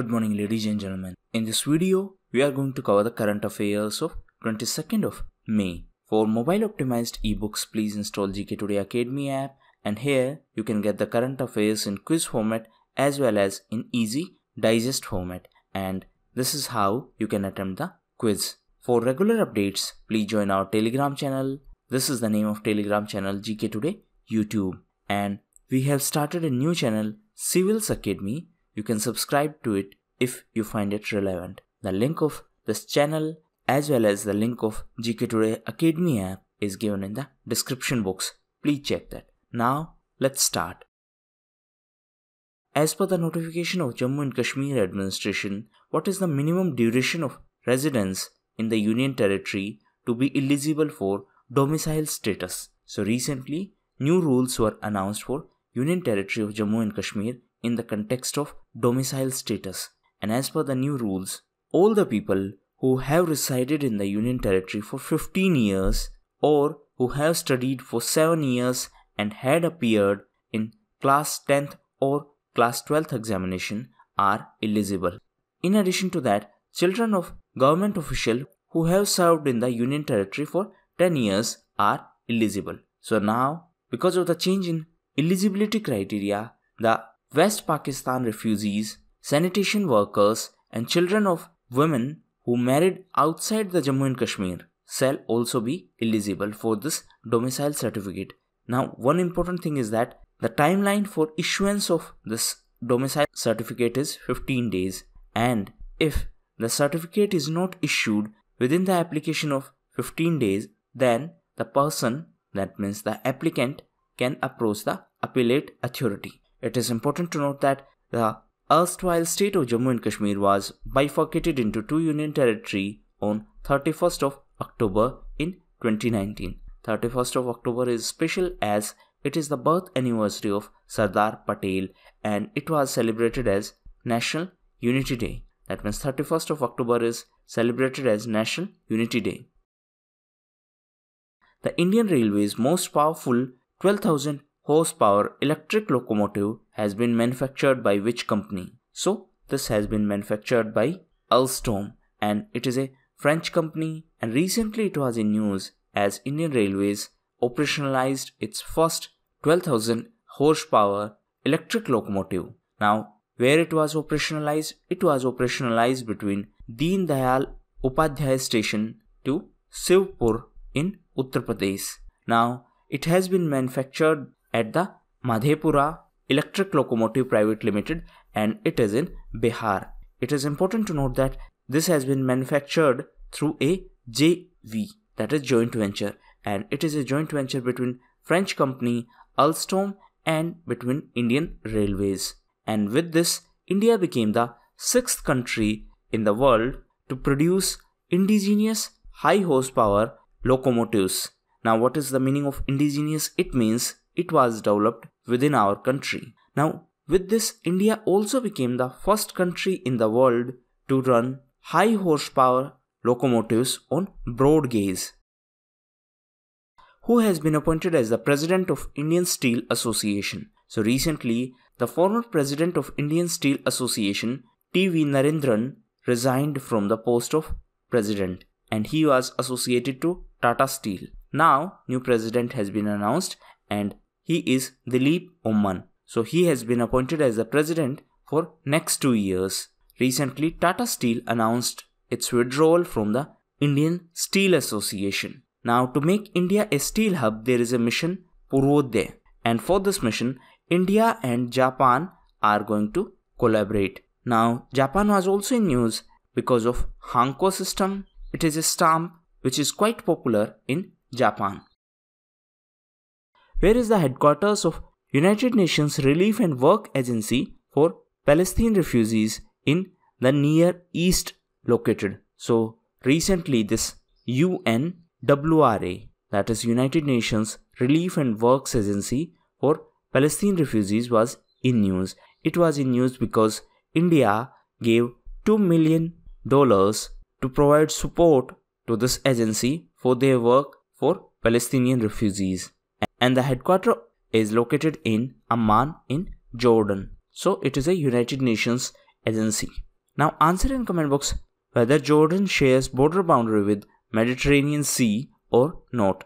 Good morning, ladies and gentlemen. In this video, we are going to cover the current affairs of 22nd of May. For mobile optimized ebooks, please install GK Today Academy app, and here you can get the current affairs in quiz format as well as in easy digest format, and this is how you can attempt the quiz. For regular updates, please join our Telegram channel. This is the name of Telegram channel, GK Today YouTube, and we have started a new channel, Civils Academy. You can subscribe to it if you find it relevant. The link of this channel as well as the link of GK Today Academy app is given in the description box. Please check that. Now let's start. As per the notification of Jammu and Kashmir administration, what is the minimum duration of residence in the Union Territory to be eligible for domicile status? So recently, new rules were announced for Union Territory of Jammu and Kashmir in the context of domicile status, and as per the new rules, all the people who have resided in the Union Territory for 15 years or who have studied for 7 years and had appeared in class 10th or class 12th examination are eligible. In addition to that, children of government official who have served in the Union Territory for 10 years are eligible. So now, because of the change in eligibility criteria, the West Pakistan refugees, sanitation workers and children of women who married outside the Jammu and Kashmir shall also be eligible for this domicile certificate. Now, one important thing is that the timeline for issuance of this domicile certificate is 15 days, and if the certificate is not issued within the application of 15 days, then the person, that means the applicant, can approach the appellate authority. It is important to note that the erstwhile state of Jammu and Kashmir was bifurcated into two union territory on 31st of October in 2019. 31st of October is special as it is the birth anniversary of Sardar Patel, and it was celebrated as National Unity Day. That means 31st of October is celebrated as National Unity Day. The Indian Railways' most powerful 12,000 horsepower electric locomotive has been manufactured by which company? So this has been manufactured by Alstom, and it is a French company, and recently it was in news as Indian Railways operationalized its first 12,000 horsepower electric locomotive. Now, where it was operationalized? It was operationalized between Deen Dayal Upadhyay station to Shivpur in Uttar Pradesh. Now, it has been manufactured at the Madhepura Electric Locomotive Private Limited, and it is in Bihar. It is important to note that this has been manufactured through a JV, that is joint venture, and it is a joint venture between French company Alstom and between Indian Railways. And with this, India became the 6th country in the world to produce indigenous high horsepower locomotives. Now, what is the meaning of indigenous? It means it was developed within our country. Now, with this, India also became the first country in the world to run high horsepower locomotives on broad gauge. Who has been appointed as the President of Indian Steel Association? So recently, the former President of Indian Steel Association, T.V. Narendran, resigned from the post of President, and he was associated to Tata Steel. Now, new President has been announced, and he is Dilip Oman. So he has been appointed as the President for next 2 years. Recently, Tata Steel announced its withdrawal from the Indian Steel Association. Now, to make India a steel hub, there is a mission Purvodaya, and for this mission, India and Japan are going to collaborate. Now, Japan was also in news because of Hanko system. It is a stamp which is quite popular in Japan. Where is the headquarters of United Nations Relief and Work Agency for Palestine refugees in the Near East located? So recently this UNWRA, that is United Nations Relief and Works Agency for Palestine refugees, was in news. It was in news because India gave $2 million to provide support to this agency for their work for Palestinian refugees, and the headquarters is located in Amman in Jordan. So it is a United Nations agency. Now answer in comment box whether Jordan shares border boundary with Mediterranean Sea or not.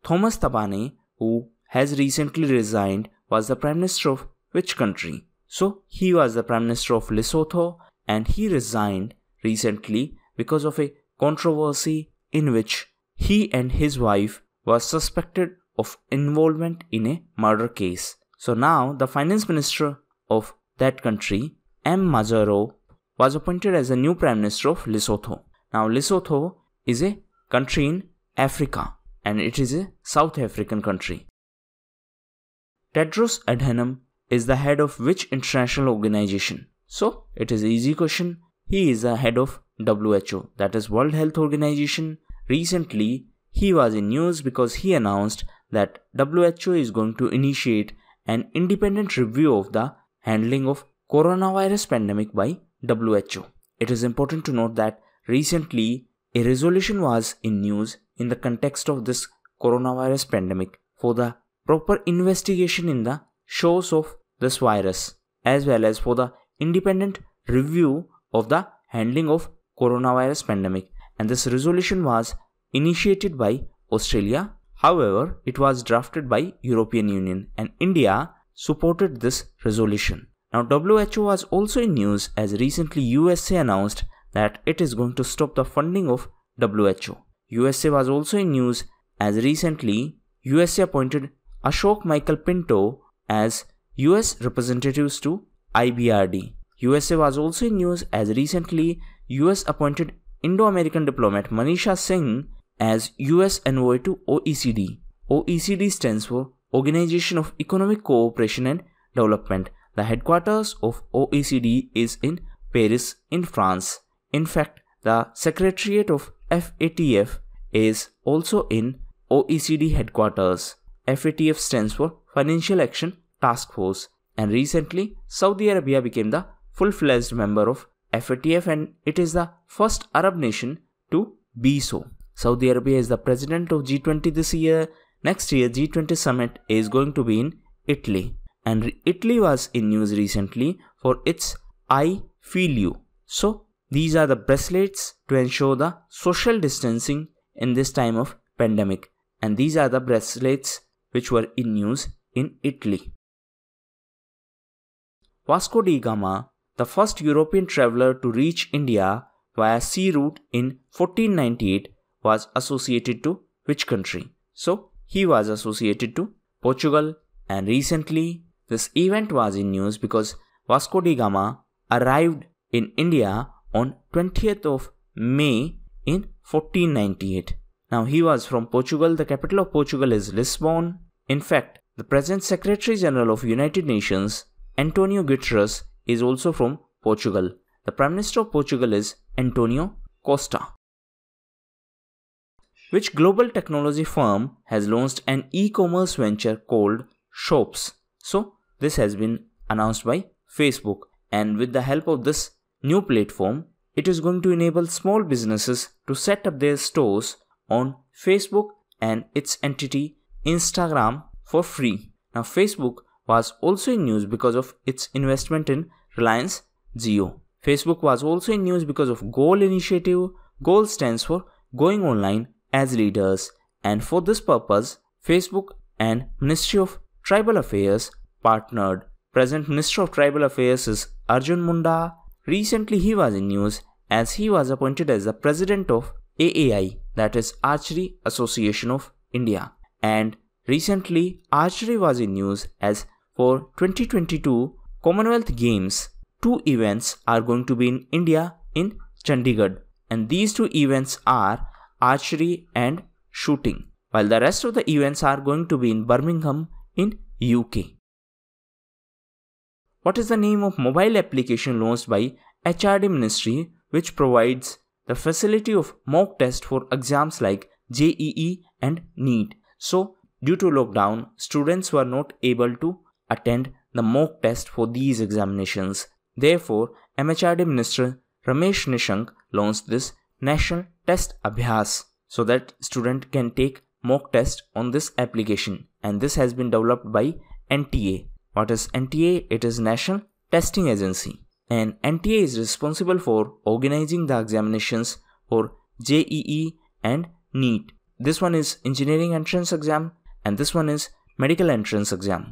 Thomas Tabane, who has recently resigned, was the Prime Minister of which country? So he was the Prime Minister of Lesotho, and he resigned recently because of a controversy in which he and his wife were suspected of involvement in a murder case. So now the Finance Minister of that country, M. Mazaro, was appointed as the new Prime Minister of Lesotho. Now Lesotho is a country in Africa, and it is a South African country. Tedros Adhanom is the head of which international organization? So it is an easy question. He is the head of WHO, that is World Health Organization. Recently, he was in news because he announced that WHO is going to initiate an independent review of the handling of coronavirus pandemic by WHO. It is important to note that recently a resolution was in news in the context of this coronavirus pandemic for the proper investigation in the source of this virus, as well as for the independent review of the handling of coronavirus pandemic, and this resolution was initiated by Australia. However, it was drafted by European Union, and India supported this resolution. Now WHO was also in news as recently USA announced that it is going to stop the funding of WHO. USA was also in news as recently USA appointed Ashok Michael Pinto as US representatives to IBRD. USA was also in news as recently US appointed Indo-American diplomat Manisha Singh as US envoy to OECD. OECD stands for Organization of Economic Cooperation and Development. The headquarters of OECD is in Paris in France. In fact, the Secretariat of FATF is also in OECD headquarters. FATF stands for Financial Action Task Force, and recently Saudi Arabia became the full-fledged member of FATF, and it is the first Arab nation to be so. Saudi Arabia is the president of G20 this year. Next year G20 summit is going to be in Italy, and Italy was in news recently for its I Feel You. So these are the bracelets to ensure the social distancing in this time of pandemic, and these are the bracelets which were in news in Italy. Vasco da Gama, the first European traveller to reach India via sea route in 1498, was associated to which country? So he was associated to Portugal, and recently this event was in news because Vasco da Gama arrived in India on 20th of May in 1498. Now he was from Portugal. The capital of Portugal is Lisbon. In fact, the present Secretary General of United Nations, Antonio Guterres, is also from Portugal. The Prime Minister of Portugal is Antonio Costa. Which global technology firm has launched an e-commerce venture called Shops? So this has been announced by Facebook, and with the help of this new platform, it is going to enable small businesses to set up their stores on Facebook and its entity Instagram for free. Now Facebook was also in news because of its investment in Reliance Jio. Facebook was also in news because of GOAL initiative. GOAL stands for Going Online as Leaders, and for this purpose Facebook and Ministry of Tribal Affairs partnered. Present Minister of Tribal Affairs is Arjun Munda. Recently he was in news as he was appointed as the president of AAI, that is Archery Association of India, and recently archery was in news as for 2022 Commonwealth Games, 2 events are going to be in India in Chandigarh, and these 2 events are archery and shooting, while the rest of the events are going to be in Birmingham in UK. What is the name of mobile application launched by HRD Ministry which provides the facility of mock test for exams like JEE and NEET? So due to lockdown, students were not able to attend the mock test for these examinations. Therefore, MHRD Minister Ramesh Nishank launched this National Test Abhyas so that student can take mock test on this application, and this has been developed by NTA. What is NTA? It is National Testing Agency. and NTA is responsible for organizing the examinations for JEE and NEET. This one is engineering entrance exam and this one is medical entrance exam.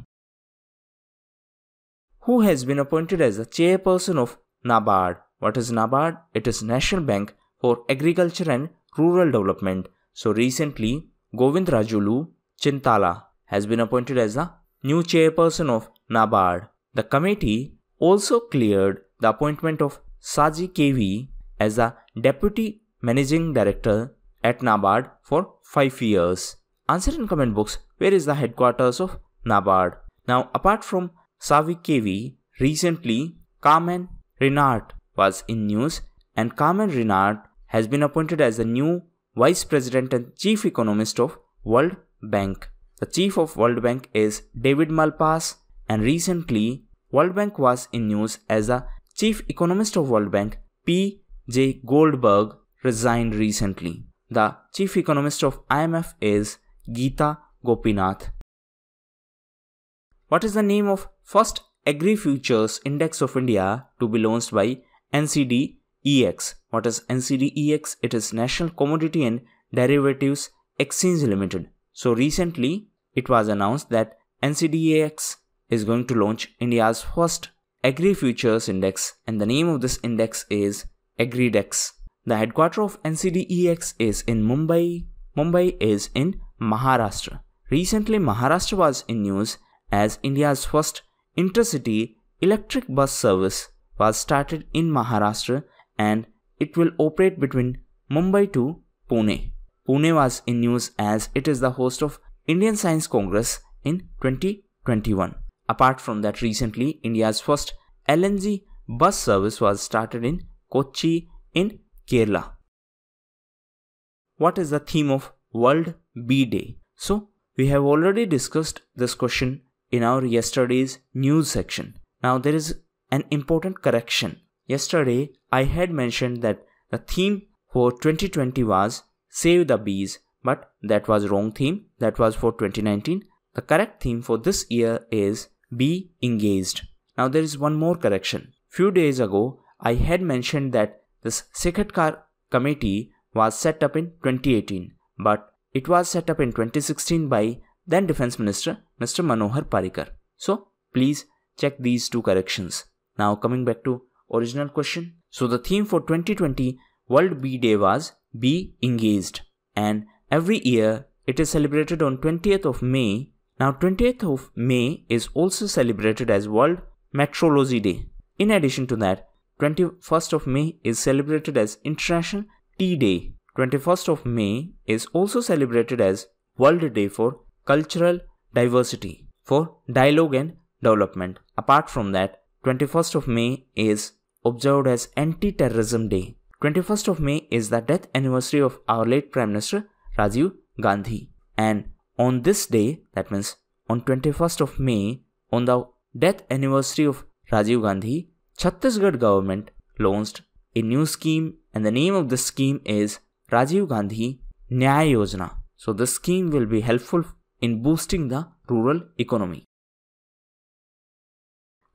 Who has been appointed as the chairperson of NABARD? What is NABARD? It is National Bank for Agriculture and Rural Development. So recently, Govind Rajulu Chintala has been appointed as the new chairperson of NABARD. The committee also cleared the appointment of Saji KV as the Deputy Managing Director at NABARD for 5 years. Answer in comment box, where is the headquarters of NABARD? Now, apart from Savi KV, recently Carmen Renard was in news, and Carmen Renard has been appointed as the new Vice President and Chief Economist of World Bank. The Chief of World Bank is David Malpass, and recently World Bank was in news as the Chief Economist of World Bank P.J. Goldberg resigned recently. The Chief Economist of IMF is Geeta Gopinath. What is the name of first Agri-Futures Index of India to be launched by NCDEX? What is NCDEX? It is National Commodity and Derivatives Exchange Limited. So recently it was announced that NCDEX is going to launch India's first Agri-Futures Index, and the name of this index is AgriDex. The headquarters of NCDEX is in Mumbai. Mumbai is in Maharashtra. Recently, Maharashtra was in news as India's first intercity electric bus service was started in Maharashtra, and it will operate between Mumbai to Pune. Pune was in news as it is the host of Indian Science Congress in 2021. Apart from that, recently India's first LNG bus service was started in Kochi in Kerala. What is the theme of World Bee Day? So, we have already discussed this question in our yesterday's news section. Now, there is an important correction. Yesterday, I had mentioned that the theme for 2020 was Save the Bees, but that was wrong theme. That was for 2019. The correct theme for this year is Be Engaged. Now, there is one more correction. Few days ago, I had mentioned that this Sikhatkar committee was set up in 2018, but it was set up in 2016 by then Defense Minister Mr. Manohar Parrikar. So, please check these two corrections. Now, coming back to original question. So, the theme for 2020 World Bee Day was Be Engaged, and every year it is celebrated on 20th of May. Now, 20th of May is also celebrated as World Meteorology Day. In addition to that, 21st of May is celebrated as International Tea Day. 21st of May is also celebrated as World Day for Cultural Diversity, for Dialogue and Development. Apart from that, 21st of May is observed as Anti-Terrorism Day. 21st of May is the death anniversary of our late Prime Minister Rajiv Gandhi. And on this day, that means on 21st of May, on the death anniversary of Rajiv Gandhi, Chhattisgarh government launched a new scheme, and the name of this scheme is Rajiv Gandhi Nyaya Yojana. So this scheme will be helpful in boosting the rural economy.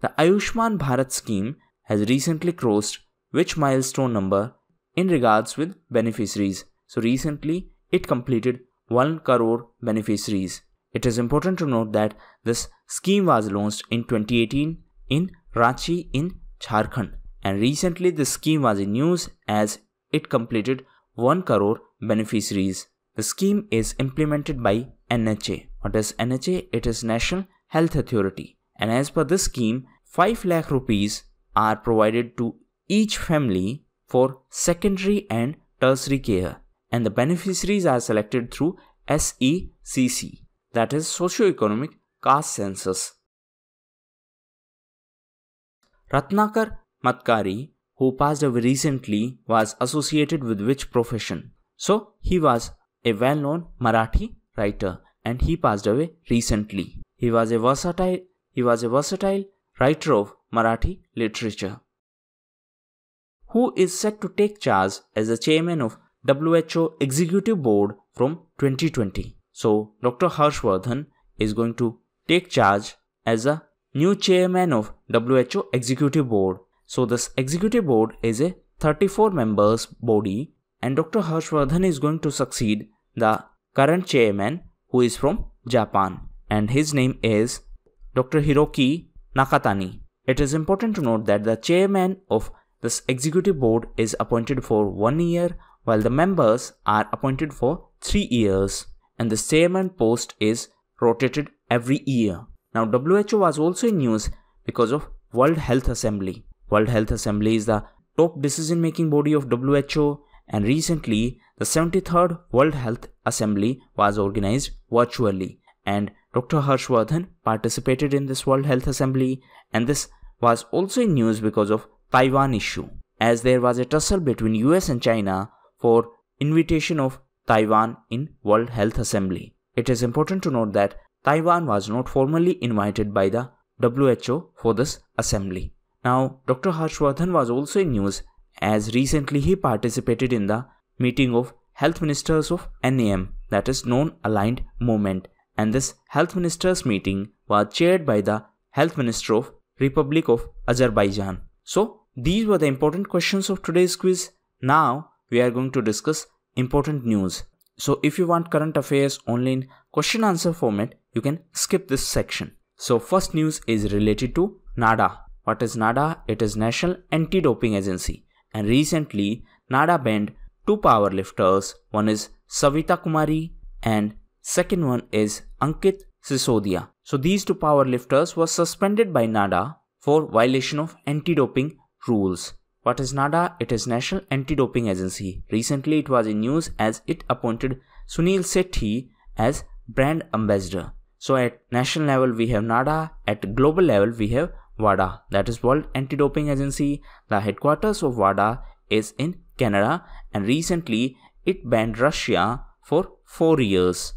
The Ayushman Bharat scheme has recently crossed which milestone number in regards with beneficiaries? So recently it completed 1 crore beneficiaries. It is important to note that this scheme was launched in 2018 in Ranchi in Jharkhand, and recently this scheme was in news as it completed 1 crore beneficiaries. The scheme is implemented by NHA. What is NHA? It is National Health Authority, and as per this scheme, 5 lakh rupees are provided to each family for secondary and tertiary care, and the beneficiaries are selected through SECC, that is Socio-Economic Caste Census. Ratnakar Matkari, who passed away recently, was associated with which profession? So, he was a well-known Marathi writer, and he passed away recently. He was a versatile writer of Marathi literature. Who is set to take charge as the chairman of WHO Executive Board from 2020? So, Dr. Harshvardhan is going to take charge as a new chairman of WHO Executive Board. So this executive board is a 34 members body, and Dr. Harshvardhan is going to succeed the current chairman, who is from Japan, and his name is Dr. Hiroki Nakatani. It is important to note that the chairman of this executive board is appointed for 1 year, while the members are appointed for 3 years, and the chairman post is rotated every year. Now WHO was also in news because of World Health Assembly. World Health Assembly is the top decision making body of WHO, and recently the 73rd World Health Assembly was organized virtually, and Dr. Harshvardhan participated in this World Health Assembly, and this was also in news because of Taiwan issue, as there was a tussle between US and China for invitation of Taiwan in World Health Assembly. It is important to note that Taiwan was not formally invited by the WHO for this assembly. Now, Dr. Harshvardhan was also in news as recently he participated in the meeting of health ministers of NAM, that is Non-Aligned Movement, and this health ministers meeting was chaired by the health minister of Republic of Azerbaijan. So, these were the important questions of today's quiz. Now, we are going to discuss important news. So, if you want current affairs only in question answer format, you can skip this section. So, first news is related to NADA. What is NADA? It is National Anti-Doping Agency. And recently, NADA banned 2 powerlifters. One is Savita Kumari and second one is Ankit Sisodia. So these 2 powerlifters were suspended by NADA for violation of anti-doping rules. What is NADA? It is National Anti-Doping Agency. Recently, it was in news as it appointed Sunil Sethi as brand ambassador. So at national level, we have NADA. At global level, we have WADA, that is World Anti-Doping Agency. The headquarters of WADA is in Canada, and recently it banned Russia for 4 years.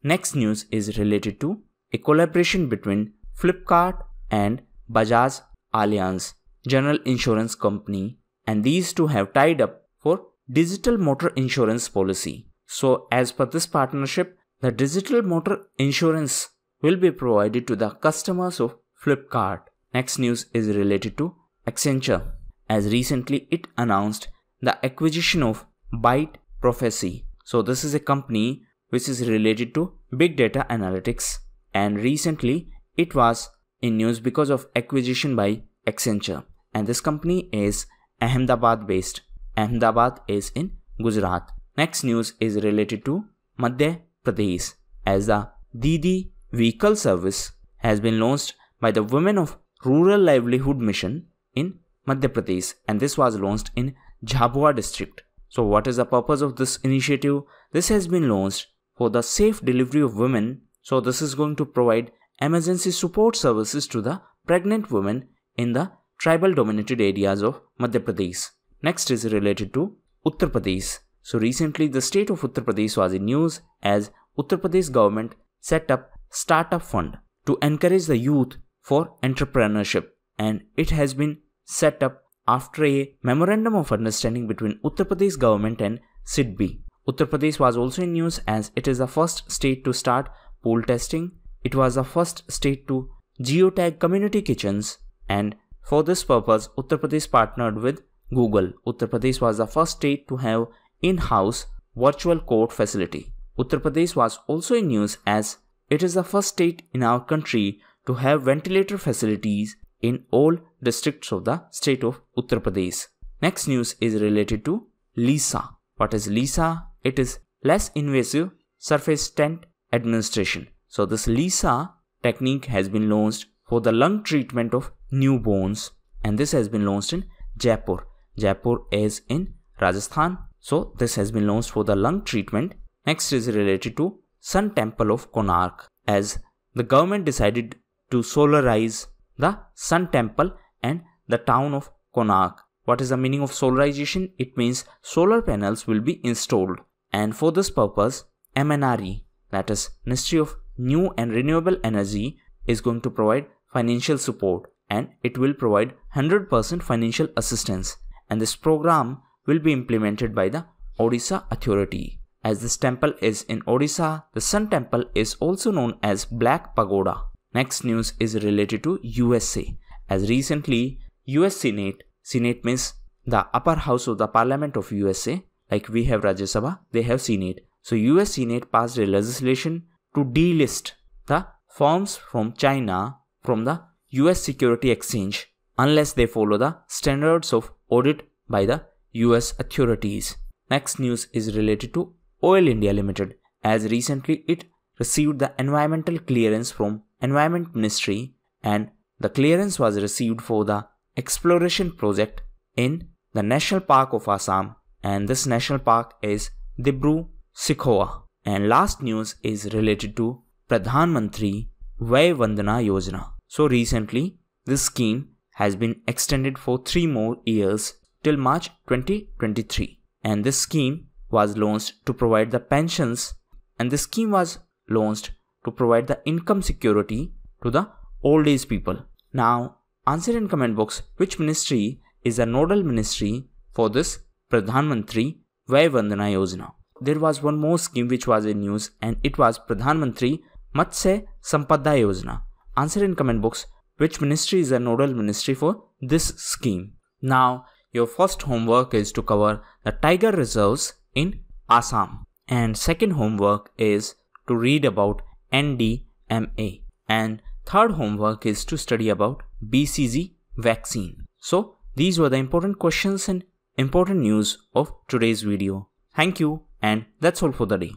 Next news is related to a collaboration between Flipkart and Bajaj Allianz General Insurance Company, and these two have tied up for digital motor insurance policy. So as per this partnership, the digital motor insurance will be provided to the customers of Flipkart. Next news is related to Accenture, as recently it announced the acquisition of Byte Prophecy. So this is a company which is related to big data analytics, and recently it was in news because of acquisition by Accenture, and this company is Ahmedabad based. Ahmedabad is in Gujarat. Next news is related to Madhya Pradesh, as the Didi vehicle service has been launched by the Women of Rural Livelihood Mission in Madhya Pradesh, and this was launched in Jhabua district. So what is the purpose of this initiative? This has been launched for the safe delivery of women. So this is going to provide emergency support services to the pregnant women in the tribal dominated areas of Madhya Pradesh. Next is related to Uttar Pradesh. So recently the state of Uttar Pradesh was in news as Uttar Pradesh government set up Startup Fund to encourage the youth for entrepreneurship, and it has been set up after a memorandum of understanding between Uttar Pradesh government and SIDBI. Uttar Pradesh was also in news as it is the first state to start pool testing. It was the first state to geotag community kitchens, and for this purpose Uttar Pradesh partnered with Google. Uttar Pradesh was the first state to have in-house virtual court facility. Uttar Pradesh was also in news as it is the first state in our country to have ventilator facilities in all districts of the state of Uttar Pradesh. Next news is related to LISA. What is LISA? It is less invasive surface tent administration. So this LISA technique has been launched for the lung treatment of newborns, and this has been launched in Jaipur. Jaipur is in Rajasthan. So this has been launched for the lung treatment. Next is related to Sun Temple of Konark, as the government decided to solarize the Sun Temple and the town of Konark. What is the meaning of solarization? It means solar panels will be installed, and for this purpose MNRE, that is Ministry of New and Renewable Energy, is going to provide financial support, and it will provide 100% financial assistance, and this program will be implemented by the Odisha Authority. As this temple is in Odisha, the Sun Temple is also known as Black Pagoda. Next news is related to USA, as recently US Senate. Senate means the upper house of the parliament of USA. Like we have Rajya Sabha, they have Senate. So US Senate passed a legislation to delist the firms from China from the US Security Exchange unless they follow the standards of audit by the US authorities. Next news is related to Oil India Limited, as recently it received the environmental clearance from Environment Ministry, and the clearance was received for the exploration project in the National Park of Assam, and this national park is Dibru-Sakhova. And last news is related to Pradhan Mantri Vay Vandana Yojana. So recently this scheme has been extended for 3 more years till March 2023, and this scheme was launched to provide the pensions, and this scheme was launched to provide the income security to the old age people. Now answer in comment box which ministry is a nodal ministry for this Pradhan Mantri Vay Vandana Yojana. There was one more scheme which was in news, and it was Pradhan Mantri Matsya Sampada Yojana. Answer in comment box which ministry is a nodal ministry for this scheme. Now your first homework is to cover the tiger reserves in Assam, and second homework is to read about NDMA, and third homework is to study about BCG vaccine. So these were the important questions and important news of today's video. Thank you, and that's all for the day.